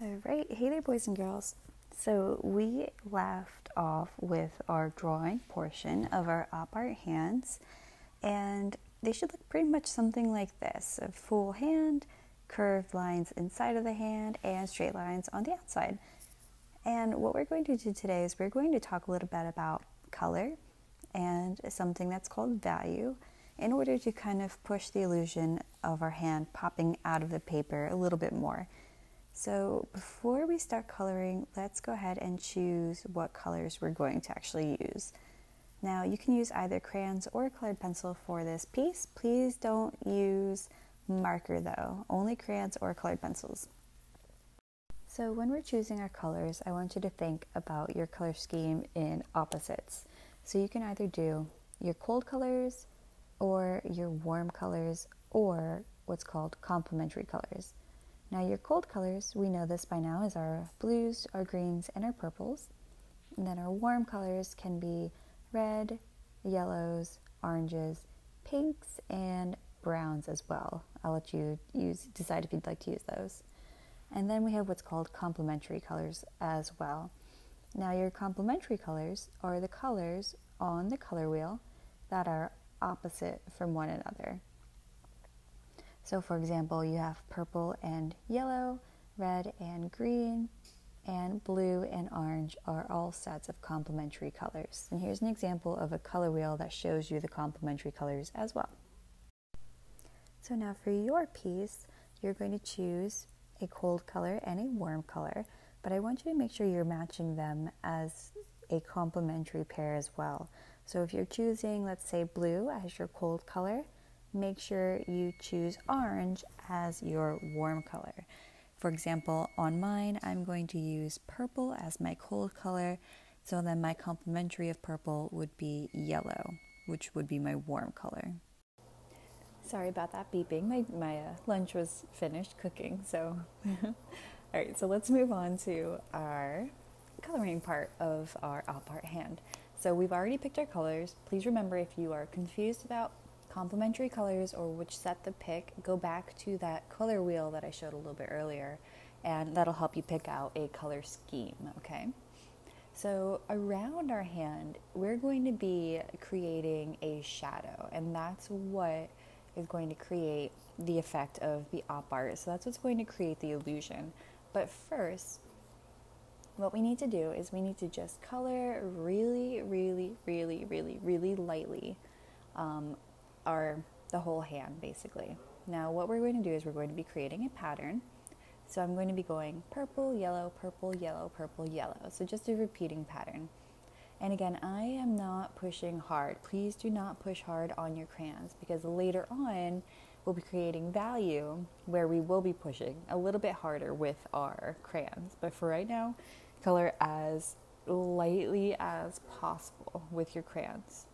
All right, hey there, boys and girls. So we left off with our drawing portion of our op art hands, and they should look pretty much something like this: a full hand, curved lines inside of the hand, and straight lines on the outside. And what we're going to do today is we're going to talk a little bit about color and something that's called value in order to kind of push the illusion of our hand popping out of the paper a little bit more. So before we start coloring, let's go ahead and choose what colors we're going to actually use. Now you can use either crayons or colored pencil for this piece. Please don't use marker though, only crayons or colored pencils. So when we're choosing our colors, I want you to think about your color scheme in opposites. So you can either do your cold colors or your warm colors or what's called complementary colors. Now your cold colors, we know this by now, is our blues, our greens, and our purples. And then our warm colors can be red, yellows, oranges, pinks, and browns as well. I'll let you decide if you'd like to use those. And then we have what's called complementary colors as well. Now your complementary colors are the colors on the color wheel that are opposite from one another. So for example, you have purple and yellow, red and green, and blue and orange are all sets of complementary colors. And here's an example of a color wheel that shows you the complementary colors as well. So now for your piece, you're going to choose a cold color and a warm color, but I want you to make sure you're matching them as a complementary pair as well. So if you're choosing, let's say, blue as your cold color, make sure you choose orange as your warm color. For example, on mine, I'm going to use purple as my cold color, so then my complementary of purple would be yellow, which would be my warm color. Sorry about that beeping. My lunch was finished cooking, so. All right, so let's move on to our coloring part of our op art hand. So we've already picked our colors. Please remember, if you are confused about complementary colors or which set to pick, go back to that color wheel that I showed a little bit earlier, and that'll help you pick out a color scheme, okay? So around our hand, we're going to be creating a shadow, and that's what is going to create the effect of the op art. So that's what's going to create the illusion. But first, what we need to do is we need to just color really, really, really, really, really lightly the whole hand, basically. Now what we're going to do is we're going to be creating a pattern. So I'm going to be going purple, yellow, purple, yellow, purple, yellow. So just a repeating pattern. And again, I am not pushing hard. Please do not push hard on your crayons, because later on we'll be creating value where we will be pushing a little bit harder with our crayons. But for right now, color as lightly as possible with your crayons.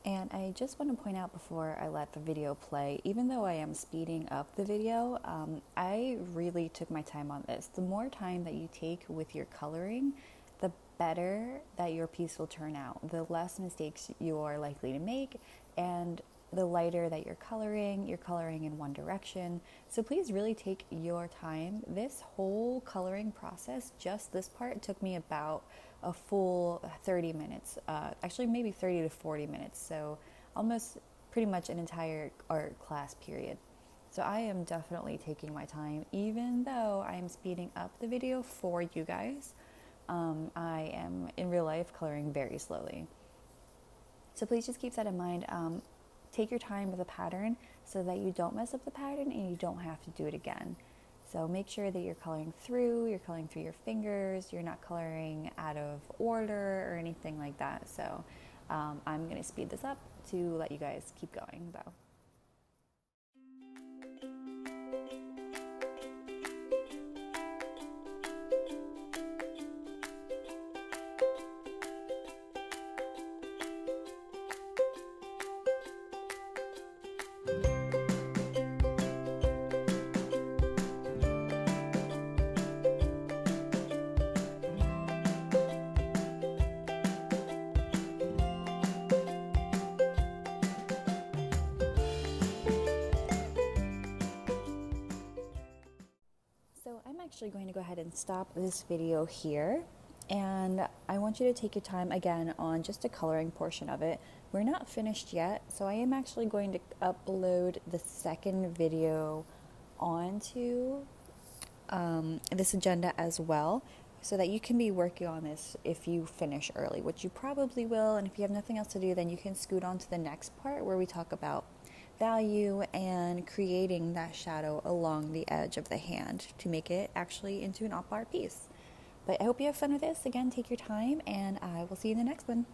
And I just want to point out before I let the video play, even though I am speeding up the video, I really took my time on this. The more time that you take with your coloring, the better that your piece will turn out. The less mistakes you are likely to make, and the lighter that you're coloring in one direction. So please really take your time. This whole coloring process, just this part, took me about a full 30 minutes, actually maybe 30 to 40 minutes, so almost pretty much an entire art class period. So I am definitely taking my time, even though I am speeding up the video for you guys. I am in real life coloring very slowly. So please just keep that in mind. Take your time with the pattern so that you don't mess up the pattern and you don't have to do it again. So make sure that you're coloring through your fingers, you're not coloring out of order or anything like that. So I'm going to speed this up to let you guys keep going though. actually going to go ahead and stop this video here. And I want you to take your time again on just the coloring portion of it. We're not finished yet, so I am actually going to upload the second video onto this agenda as well, so that you can be working on this if you finish early, which you probably will. And if you have nothing else to do, then you can scoot on to the next part where we talk about value and creating that shadow along the edge of the hand to make it actually into an op art piece. But I hope you have fun with this. Again, take your time, and I will see you in the next one.